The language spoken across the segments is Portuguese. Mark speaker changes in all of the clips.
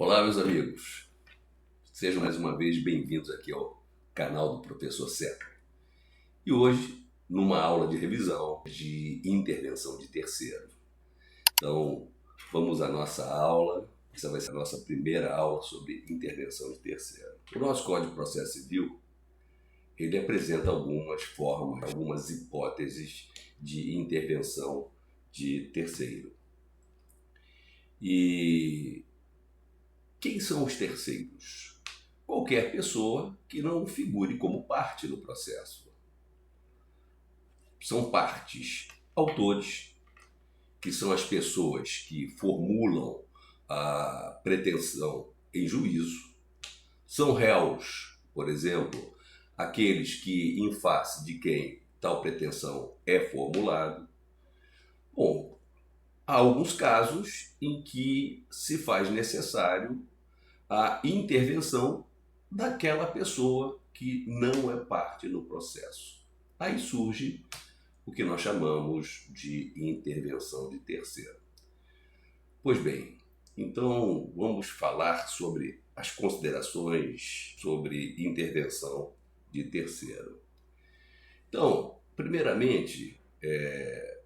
Speaker 1: Olá, meus amigos. Sejam mais uma vez bem-vindos aqui ao canal do Professor Seca. E hoje, numa aula de revisão de intervenção de terceiro. Então, vamos à nossa aula. Essa vai ser a nossa primeira aula sobre intervenção de terceiro. O nosso Código de Processo Civil, ele apresenta algumas formas, algumas hipóteses de intervenção de terceiro. E quem são os terceiros? Qualquer pessoa que não figure como parte do processo. São partes, autores, que são as pessoas que formulam a pretensão em juízo. São réus, por exemplo, aqueles que, em face de quem tal pretensão é formulada. Bom, há alguns casos em que se faz necessário a intervenção daquela pessoa que não é parte no processo. Aí surge o que nós chamamos de intervenção de terceiro. Pois bem, então vamos falar sobre as considerações sobre intervenção de terceiro. Então, primeiramente,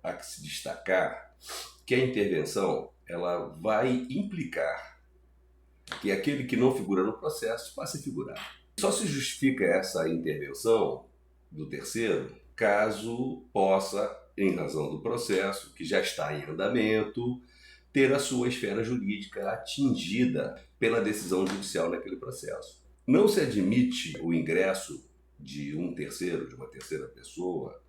Speaker 1: há que se destacar que a intervenção ela vai implicar que aquele que não figura no processo passe a figurar. Só se justifica essa intervenção do terceiro caso possa, em razão do processo que já está em andamento, ter a sua esfera jurídica atingida pela decisão judicial naquele processo. Não se admite o ingresso de um terceiro, de uma terceira pessoa,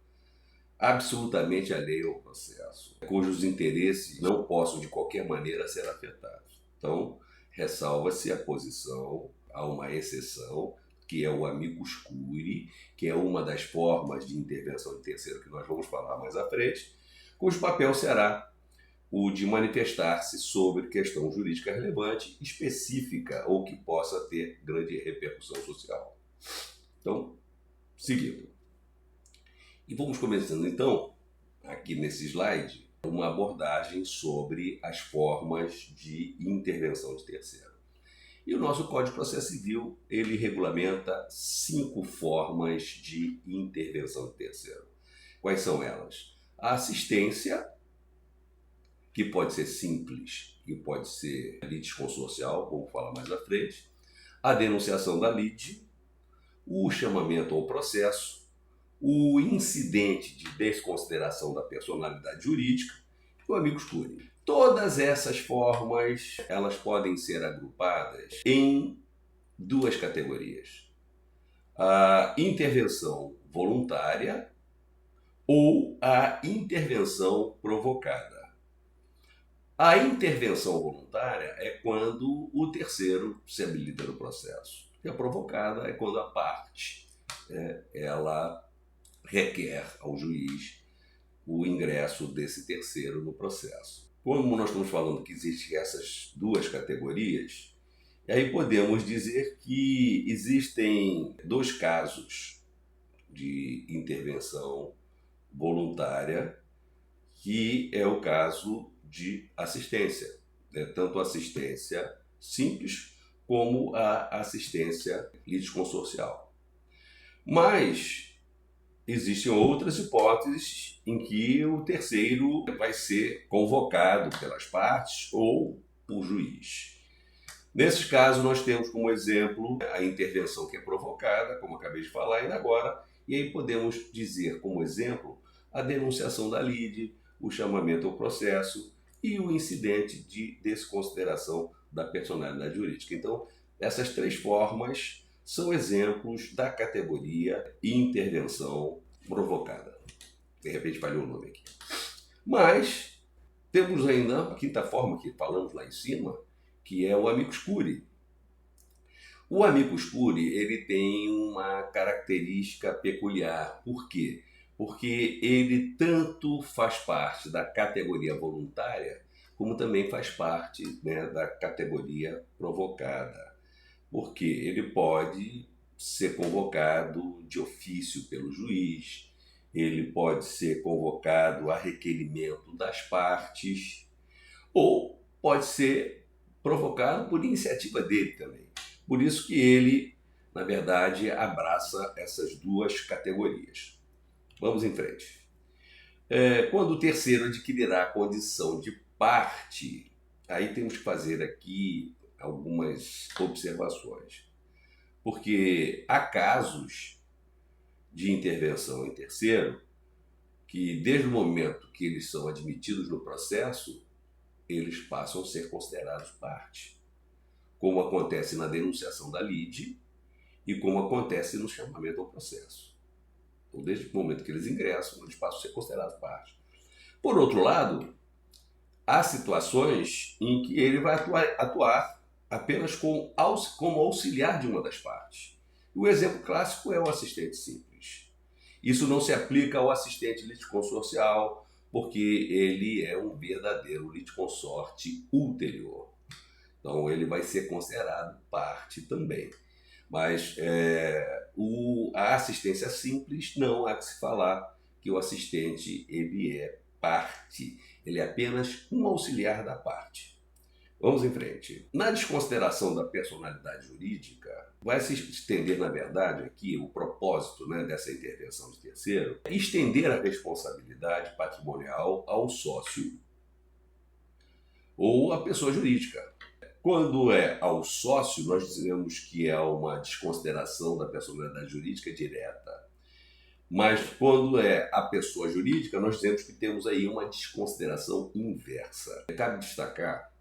Speaker 1: absolutamente alheio ao processo, cujos interesses não possam de qualquer maneira ser afetados. Então, ressalva-se a posição a uma exceção, que é o amicus curiae, que é uma das formas de intervenção de terceiro que nós vamos falar mais à frente, cujo papel será o de manifestar-se sobre questão jurídica relevante, específica ou que possa ter grande repercussão social. Então, seguindo. E vamos começando então, aqui nesse slide, uma abordagem sobre as formas de intervenção de terceiro. E o nosso Código de Processo Civil, ele regulamenta 5 formas de intervenção de terceiro. Quais são elas? A assistência, que pode ser simples e pode ser litisconsorcial, vamos falar mais à frente. A denunciação da lide, o chamamento ao processo, o incidente de desconsideração da personalidade jurídica e o amicus curiae. Todas essas formas, elas podem ser agrupadas em 2 categorias. A intervenção voluntária ou a intervenção provocada. A intervenção voluntária é quando o terceiro se habilita no processo. E a provocada é quando a parte ela requer ao juiz o ingresso desse terceiro no processo. Como nós estamos falando que existem essas 2 categorias, aí podemos dizer que existem 2 casos de intervenção voluntária, que é o caso de assistência, tanto a assistência simples como a assistência litisconsorcial. Mas existem outras hipóteses em que o terceiro vai ser convocado pelas partes ou por juiz. Nesses casos, nós temos como exemplo a intervenção que é provocada, como acabei de falar ainda agora, e aí podemos dizer como exemplo a denunciação da lide, o chamamento ao processo e o incidente de desconsideração da personalidade jurídica. Então, essas 3 formas são exemplos da categoria intervenção provocada. De repente falhou o nome aqui. Mas temos ainda a 5ª forma que falamos lá em cima, que é o amicus curiae. O amicus curiae ele tem uma característica peculiar. Por quê? Porque ele tanto faz parte da categoria voluntária, como também faz parte, da categoria provocada. Porque ele pode ser convocado de ofício pelo juiz, ele pode ser convocado a requerimento das partes, ou pode ser provocado por iniciativa dele também. Por isso que ele, na verdade, abraça essas duas categorias. Vamos em frente. Quando o terceiro adquirirá a condição de parte, aí temos que fazer aqui algumas observações. Porque há casos de intervenção em terceiro que, desde o momento que eles são admitidos no processo, eles passam a ser considerados parte, como acontece na denunciação da lide e como acontece no chamamento ao processo. Então, desde o momento que eles ingressam, eles passam a ser considerados parte. Por outro lado, há situações em que ele vai atuar apenas como auxiliar de uma das partes. O exemplo clássico é o assistente simples. Isso não se aplica ao assistente litisconsorcial, porque ele é um verdadeiro litisconsorte ulterior. Então, ele vai ser considerado parte também. Mas a assistência simples, não há que se falar que o assistente ele é parte. Ele é apenas um auxiliar da parte. Vamos em frente. Na desconsideração da personalidade jurídica, vai se estender, na verdade, aqui o propósito, né, dessa intervenção de terceiro, é estender a responsabilidade patrimonial ao sócio ou à pessoa jurídica. Quando é ao sócio, nós dizemos que é uma desconsideração da personalidade jurídica direta. Mas quando é a pessoa jurídica, nós dizemos que temos aí uma desconsideração inversa. Cabe destacar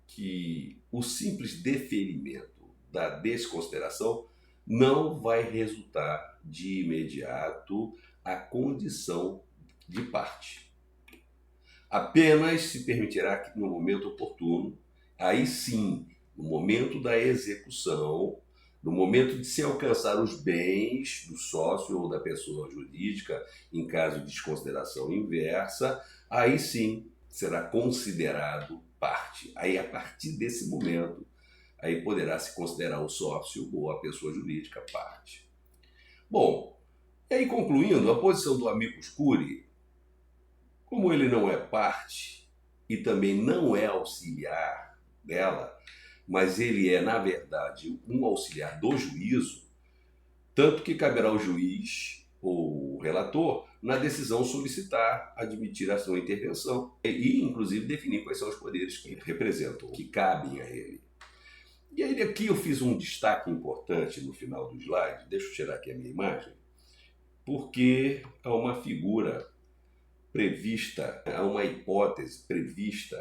Speaker 1: que o simples deferimento da desconsideração não vai resultar de imediato a condição de parte. Apenas se permitirá que, no momento oportuno, aí sim, no momento da execução, no momento de se alcançar os bens do sócio ou da pessoa jurídica, em caso de desconsideração inversa, aí sim será considerado parte. Aí, a partir desse momento, aí poderá se considerar o sócio ou a pessoa jurídica parte. Bom, e aí concluindo, a posição do amicus curiae, como ele não é parte e também não é auxiliar dela, mas ele é, na verdade, um auxiliar do juízo, tanto que caberá ao juiz ou o relator, na decisão, solicitar, admitir a sua intervenção e, inclusive, definir quais são os poderes que representam, que cabem a ele. E aí aqui eu fiz um destaque importante no final do slide, deixa eu tirar aqui a minha imagem, porque há uma figura prevista, há uma hipótese prevista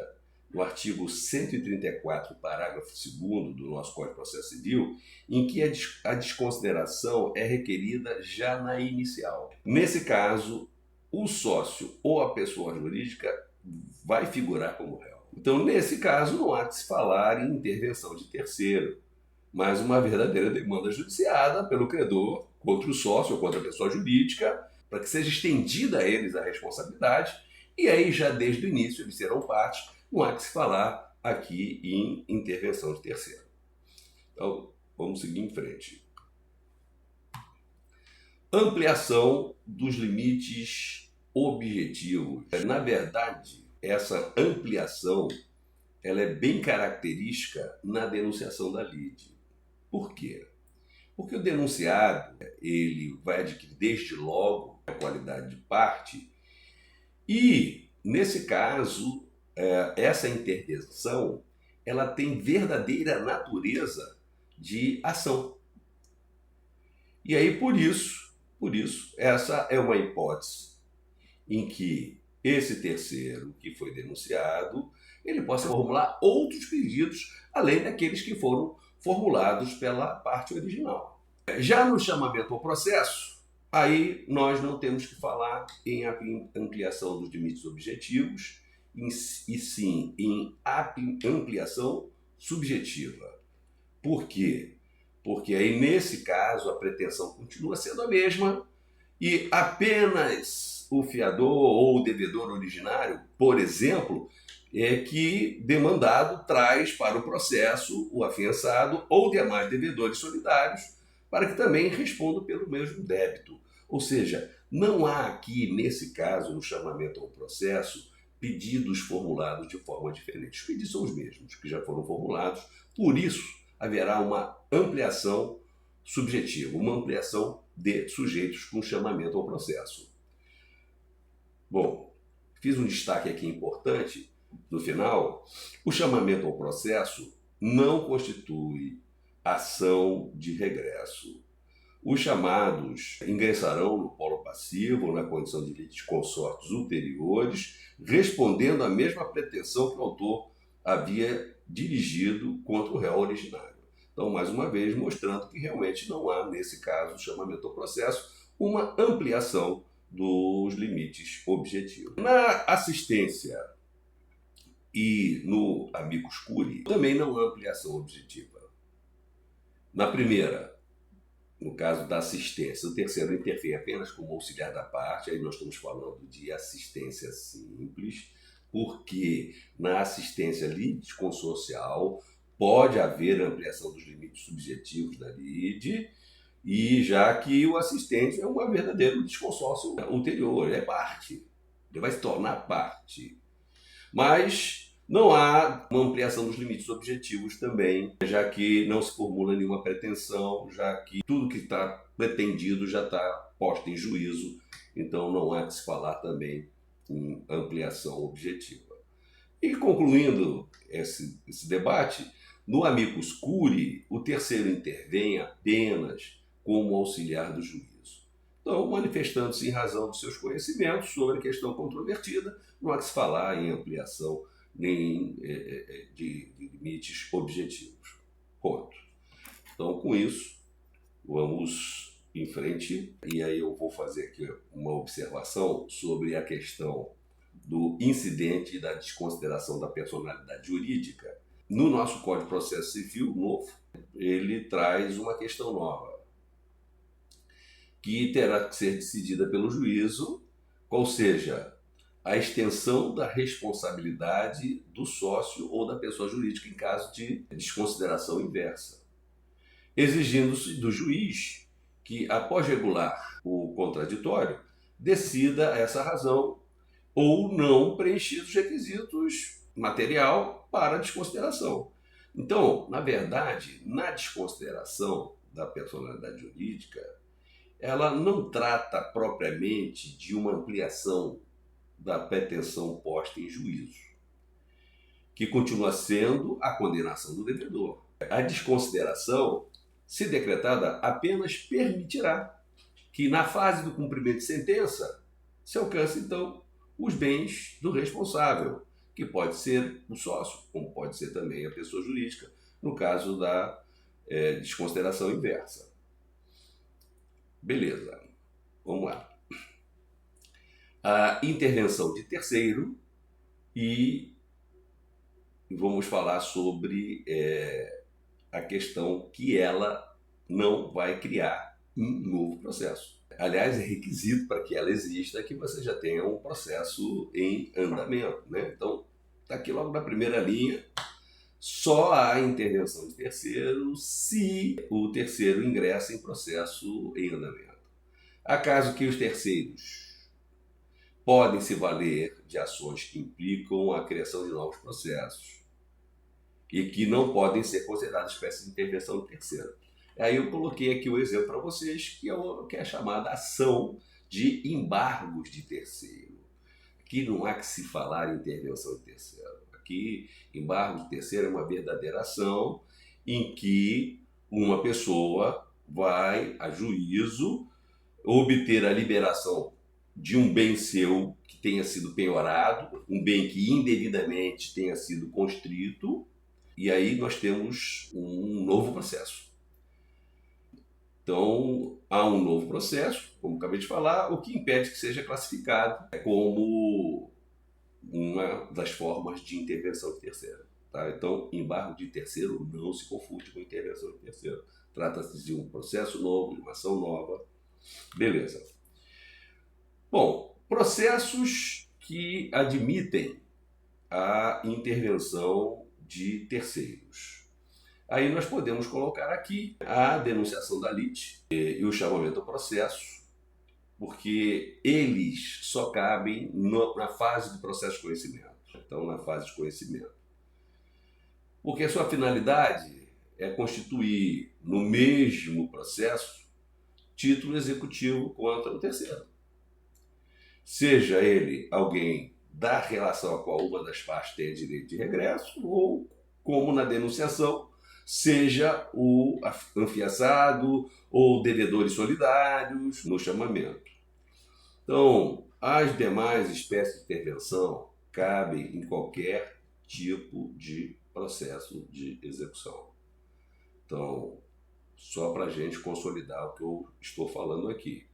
Speaker 1: no artigo 134, parágrafo 2º do nosso Código de Processo Civil, em que a desconsideração é requerida já na inicial. Nesse caso, o sócio ou a pessoa jurídica vai figurar como réu. Então, nesse caso, não há de se falar em intervenção de terceiro, mas uma verdadeira demanda judiciada pelo credor contra o sócio ou contra a pessoa jurídica, para que seja estendida a eles a responsabilidade, e aí já desde o início eles serão parte. Não há que se falar aqui em intervenção de terceiro. Então, vamos seguir em frente. Ampliação dos limites objetivos. Na verdade, essa ampliação ela é bem característica na denunciação da lide. Por quê? Porque o denunciado ele vai adquirir desde logo a qualidade de parte e, nesse caso, essa intervenção ela tem verdadeira natureza de ação. E aí, por isso, essa é uma hipótese em que esse terceiro que foi denunciado, ele possa formular outros pedidos, além daqueles que foram formulados pela parte original. Já no chamamento ao processo, aí nós não temos que falar em ampliação dos limites objetivos, e sim em ampliação subjetiva. Por quê? Porque aí, nesse caso, a pretensão continua sendo a mesma e apenas o fiador ou o devedor originário, por exemplo, é que demandado traz para o processo o afiançado ou demais devedores solidários para que também respondam pelo mesmo débito. Ou seja, não há aqui, nesse caso, no chamamento ao processo, pedidos formulados de forma diferente. Os pedidos são os mesmos que já foram formulados, por isso haverá uma ampliação subjetiva, uma ampliação de sujeitos com chamamento ao processo. Bom, fiz um destaque aqui importante no final. O chamamento ao processo não constitui ação de regresso. Os chamados ingressarão no polo passivo ou na condição de litisconsortes ulteriores, respondendo à mesma pretensão que o autor havia dirigido contra o réu originário. Então, mais uma vez, mostrando que realmente não há, nesse caso, chamamento ao processo, uma ampliação dos limites objetivos. Na assistência e no amicus curiae, também não há ampliação objetiva. Na primeira, no caso da assistência, o terceiro intervém apenas como auxiliar da parte, aí nós estamos falando de assistência simples, porque na assistência litisconsorcial pode haver ampliação dos limites subjetivos da lide, e já que o assistente é um verdadeiro litisconsórcio ulterior, ele é parte, ele vai se tornar parte. Mas não há uma ampliação dos limites objetivos também, já que não se formula nenhuma pretensão, já que tudo que está pretendido já está posto em juízo, então não há que se falar também em ampliação objetiva. E concluindo esse debate, no amicus curiae, o terceiro intervém apenas como auxiliar do juízo. Então, manifestando-se em razão dos seus conhecimentos sobre a questão controvertida, não há que se falar em ampliação nem de limites objetivos. Ponto. Então, com isso, vamos em frente. E aí eu vou fazer aqui uma observação sobre a questão do incidente e da desconsideração da personalidade jurídica. No nosso Código de Processo Civil novo, ele traz uma questão nova, que terá que ser decidida pelo juízo, ou seja, a extensão da responsabilidade do sócio ou da pessoa jurídica em caso de desconsideração inversa, exigindo-se do juiz que, após regular o contraditório, decida essa razão ou não preenchidos os requisitos material para a desconsideração. Então, na verdade, na desconsideração da personalidade jurídica, ela não trata propriamente de uma ampliação da pretensão posta em juízo, que continua sendo a condenação do devedor. A desconsideração, se decretada, apenas permitirá que, na fase do cumprimento de sentença, se alcance, então, os bens do responsável, que pode ser o sócio, como pode ser também a pessoa jurídica, no caso da desconsideração inversa. Beleza, vamos lá. A intervenção de terceiro, e vamos falar sobre a questão que ela não vai criar um novo processo. Aliás, é requisito para que ela exista que você já tenha um processo em andamento, né? Então, está aqui logo na primeira linha, só há intervenção de terceiro se o terceiro ingressa em processo em andamento. Acaso que os terceiros podem se valer de ações que implicam a criação de novos processos e que não podem ser consideradas espécies de intervenção de terceiro. Aí eu coloquei aqui o exemplo para vocês, que é a chamada ação de embargos de terceiro. Aqui não há que se falar em intervenção de terceiro. Aqui, embargo de terceiro é uma verdadeira ação em que uma pessoa vai a juízo obter a liberação de um bem seu que tenha sido penhorado, um bem que indevidamente tenha sido constrito, e aí nós temos um novo processo. Então, há um novo processo, como acabei de falar, o que impede que seja classificado como uma das formas de intervenção de terceiro. Tá? Então, embargo de terceiro não se confunde com intervenção de terceiro. Trata-se de um processo novo, de uma ação nova. Beleza. Bom, processos que admitem a intervenção de terceiros. Aí nós podemos colocar aqui a denunciação da lite e o chamamento ao processo, porque eles só cabem na fase do processo de conhecimento. Então, na fase de conhecimento. Porque a sua finalidade é constituir, no mesmo processo, título executivo contra o terceiro. Seja ele alguém da relação a qual uma das partes tem direito de regresso, ou, como na denunciação, seja o afiançado ou devedores solidários no chamamento. Então, as demais espécies de intervenção cabem em qualquer tipo de processo de execução. Então, só para a gente consolidar o que eu estou falando aqui.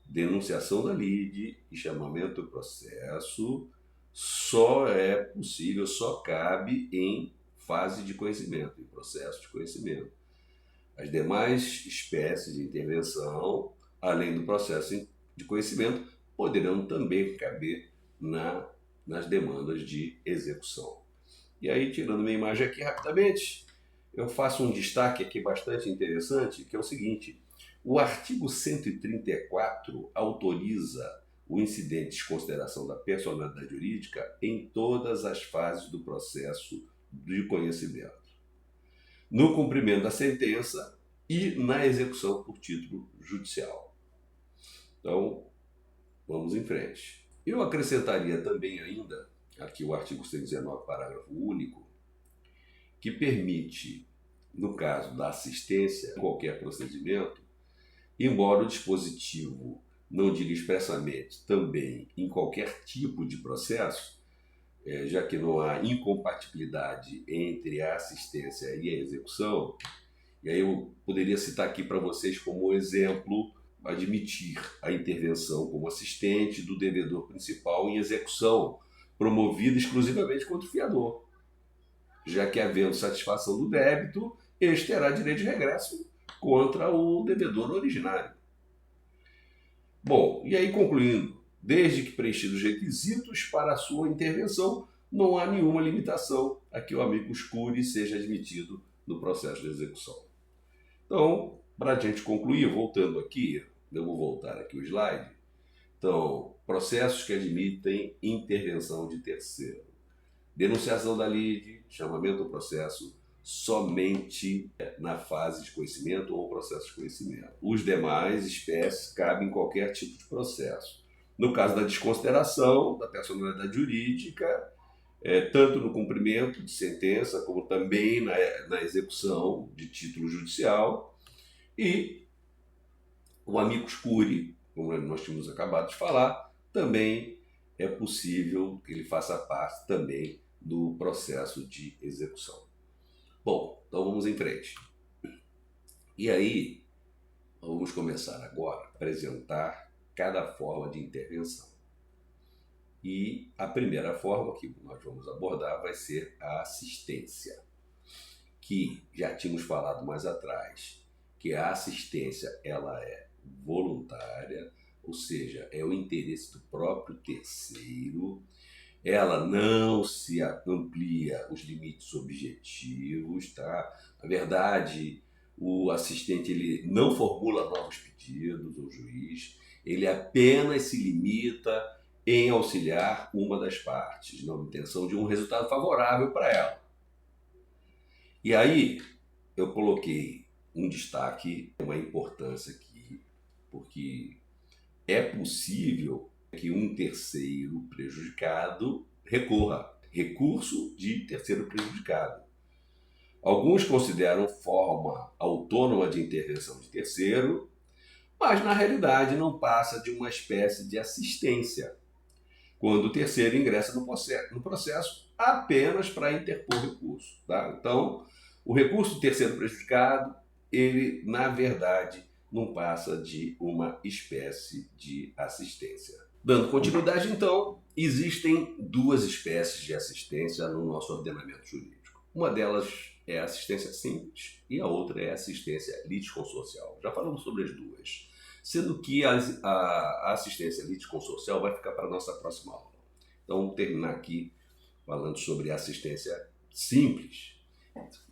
Speaker 1: Denunciação da lide e chamamento do processo só é possível, só cabe em fase de conhecimento, em processo de conhecimento. As demais espécies de intervenção, além do processo de conhecimento, poderão também caber nas demandas de execução. E aí, tirando minha imagem aqui rapidamente, eu faço um destaque aqui bastante interessante, que é o seguinte: o artigo 134 autoriza o incidente de desconsideração da personalidade jurídica em todas as fases do processo de conhecimento, no cumprimento da sentença e na execução por título judicial. Então, vamos em frente. Eu acrescentaria também ainda, aqui o artigo 119, parágrafo único, que permite, no caso da assistência em qualquer procedimento, embora o dispositivo não diga expressamente também em qualquer tipo de processo, já que não há incompatibilidade entre a assistência e a execução, e aí eu poderia citar aqui para vocês como exemplo admitir a intervenção como assistente do devedor principal em execução promovida exclusivamente contra o fiador, já que havendo satisfação do débito, este terá direito de regresso contra o devedor originário. Bom, e aí concluindo, desde que preenchidos os requisitos para a sua intervenção, não há nenhuma limitação a que o amicus curiae seja admitido no processo de execução. Então, para a gente concluir, voltando aqui, eu vou voltar aqui o slide. Então, processos que admitem intervenção de terceiro. Denunciação da lide, chamamento do processo, somente na fase de conhecimento ou processo de conhecimento. Os demais espécies cabem em qualquer tipo de processo. No caso da desconsideração da personalidade jurídica, tanto no cumprimento de sentença, como também na execução de título judicial, e o amicus curiae, como nós tínhamos acabado de falar, também é possível que ele faça parte também do processo de execução. Bom, então vamos em frente. E aí, vamos começar agora a apresentar cada forma de intervenção. E a primeira forma que nós vamos abordar vai ser a assistência, que já tínhamos falado mais atrás, que a assistência ela é voluntária, ou seja, é o interesse do próprio terceiro. Ela não se amplia os limites objetivos, tá? Na verdade, o assistente ele não formula novos pedidos ao juiz, ele apenas se limita em auxiliar uma das partes, na obtenção de um resultado favorável para ela. E aí, eu coloquei um destaque, uma importância aqui, porque é possível que um terceiro prejudicado recorra. Recurso de terceiro prejudicado. Alguns consideram forma autônoma de intervenção de terceiro, mas na realidade não passa de uma espécie de assistência, quando o terceiro ingressa no processo apenas para interpor recurso. Tá? Então, o recurso do terceiro prejudicado, ele, na verdade, não passa de uma espécie de assistência. Dando continuidade, então, existem duas espécies de assistência no nosso ordenamento jurídico. Uma delas é a assistência simples e a outra é a assistência litisconsorcial. Já falamos sobre as duas, sendo que a assistência litisconsorcial vai ficar para a nossa próxima aula. Então, vamos terminar aqui falando sobre a assistência simples,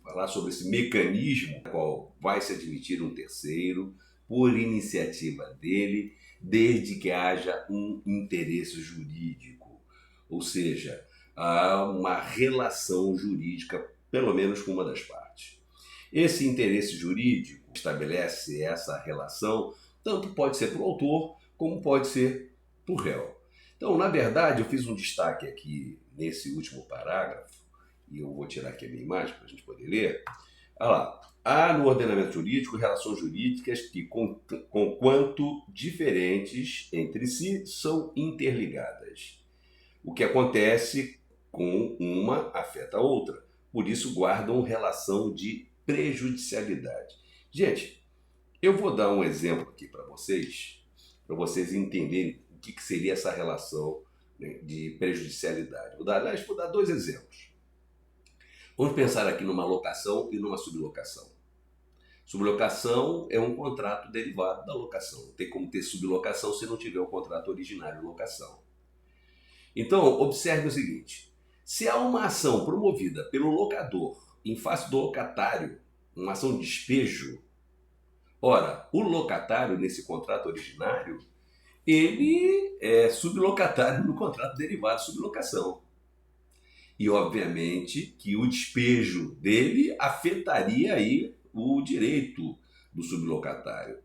Speaker 1: falar sobre esse mecanismo no qual vai se admitir um terceiro por iniciativa dele, desde que haja um interesse jurídico, ou seja, há uma relação jurídica, pelo menos com uma das partes. Esse interesse jurídico estabelece essa relação, tanto pode ser para o autor, como pode ser para o réu. Então, na verdade, eu fiz um destaque aqui nesse último parágrafo, e eu vou tirar aqui a minha imagem para a gente poder ler. Olha lá. Há no ordenamento jurídico relações jurídicas que, conquanto diferentes entre si, são interligadas. O que acontece com uma afeta a outra. Por isso, guardam relação de prejudicialidade. Gente, eu vou dar um exemplo aqui para vocês entenderem o que seria essa relação, né, de prejudicialidade. Vou dar 2 exemplos. Vamos pensar aqui numa locação e numa sublocação. Sublocação é um contrato derivado da locação. Não tem como ter sublocação se não tiver o contrato originário de locação. Então, observe o seguinte: se há uma ação promovida pelo locador em face do locatário, uma ação de despejo, ora, o locatário nesse contrato originário, ele é sublocatário no contrato derivado de sublocação. E, obviamente, que o despejo dele afetaria aí o direito do sublocatário.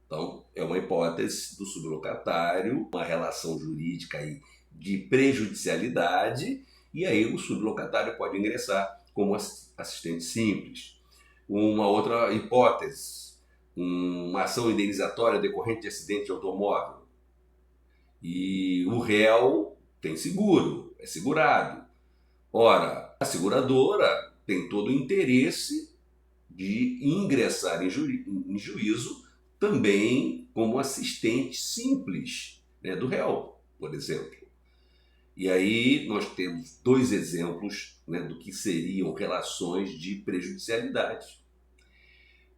Speaker 1: Então, é uma hipótese do sublocatário, uma relação jurídica aí de prejudicialidade, e aí o sublocatário pode ingressar como assistente simples. Uma outra hipótese, uma ação indenizatória decorrente de acidente de automóvel. E o réu tem seguro, é segurado. Ora, a seguradora tem todo o interesse de ingressar em juízo também como assistente simples, né, do réu, por exemplo. E aí nós temos 2 exemplos, né, do que seriam relações de prejudicialidade.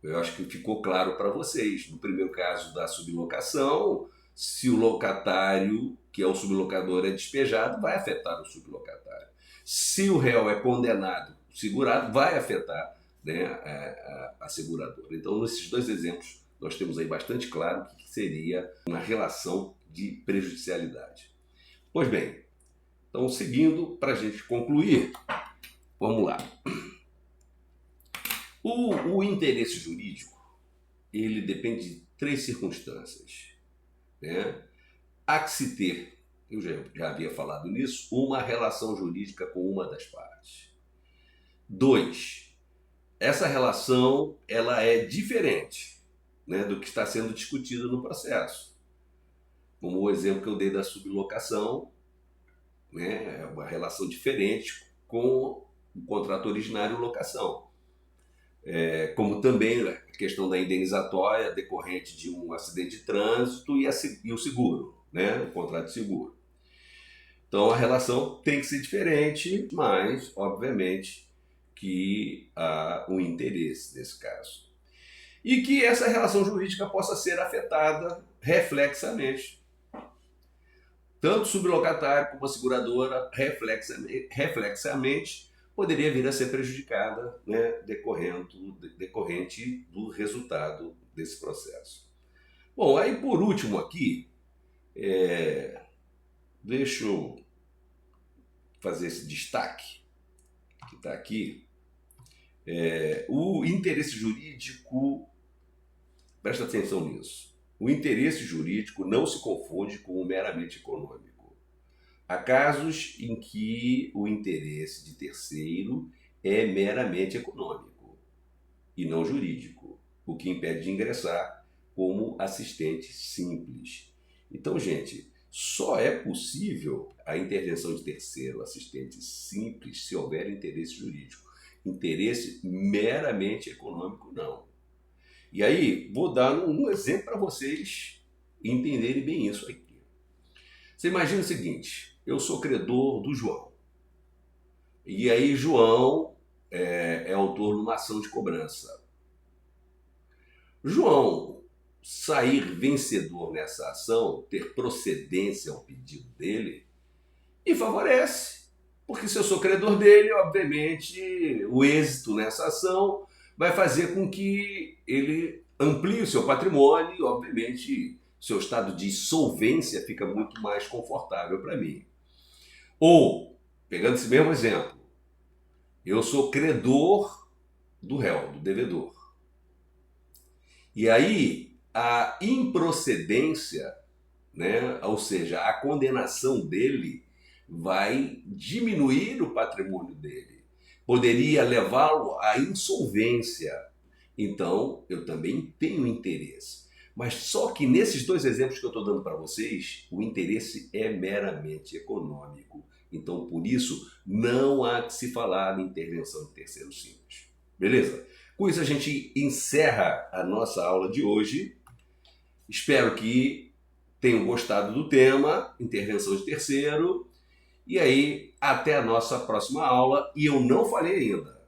Speaker 1: Eu acho que ficou claro para vocês. No primeiro caso da sublocação, se o locatário, que é o sublocador, é despejado, vai afetar o sublocatário. Se o réu é condenado, segurado, vai afetar, né, a seguradora. Então, nesses 2 exemplos, nós temos aí bastante claro o que seria uma relação de prejudicialidade. Pois bem, então, seguindo, para a gente concluir, vamos lá. O interesse jurídico, ele depende de 3 circunstâncias, né? Há que se ter, eu já havia falado nisso, uma relação jurídica com uma das partes. 2, essa relação ela é diferente, né, do que está sendo discutido no processo. Como o exemplo que eu dei da sublocação, né, é uma relação diferente com o contrato originário locação. Como também a questão da indenizatória decorrente de um acidente de trânsito e o seguro, né, o contrato de seguro. Então a relação tem que ser diferente, mas, obviamente, que há um interesse nesse caso. E que essa relação jurídica possa ser afetada reflexamente. Tanto o sublocatário como a seguradora, reflexamente, poderia vir a ser prejudicada, né, decorrente do resultado desse processo. Bom, aí por último aqui, deixa eu fazer esse destaque, que está aqui. O interesse jurídico, presta atenção nisso, o interesse jurídico não se confunde com o meramente econômico. Há casos em que o interesse de terceiro é meramente econômico e não jurídico, o que impede de ingressar como assistente simples. Então, gente, só é possível a intervenção de terceiro, assistente simples, se houver interesse jurídico. Interesse meramente econômico, não. E aí, vou dar um exemplo para vocês entenderem bem isso aqui. Você imagina o seguinte: eu sou credor do João. E aí, João é autor de uma ação de cobrança. João sair vencedor nessa ação, ter procedência ao pedido dele, me favorece. Porque se eu sou credor dele, obviamente, o êxito nessa ação vai fazer com que ele amplie o seu patrimônio e, obviamente, seu estado de solvência fica muito mais confortável para mim. Ou, pegando esse mesmo exemplo, eu sou credor do réu, do devedor. E aí, a improcedência, né, ou seja, a condenação dele vai diminuir o patrimônio dele. Poderia levá-lo à insolvência. Então, eu também tenho interesse. Mas só que nesses dois exemplos que eu estou dando para vocês, o interesse é meramente econômico. Então, por isso, não há que se falar em intervenção de terceiro simples. Beleza? Com isso, a gente encerra a nossa aula de hoje. Espero que tenham gostado do tema, intervenção de terceiro. E aí, até a nossa próxima aula. E eu não falei ainda.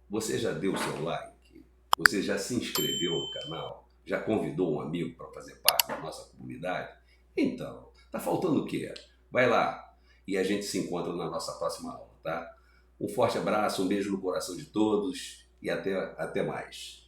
Speaker 1: Você já deu o seu like? Você já se inscreveu no canal? Já convidou um amigo para fazer parte da nossa comunidade? Então, tá faltando o quê? Vai lá e a gente se encontra na nossa próxima aula, tá? Um forte abraço, um beijo no coração de todos e até mais.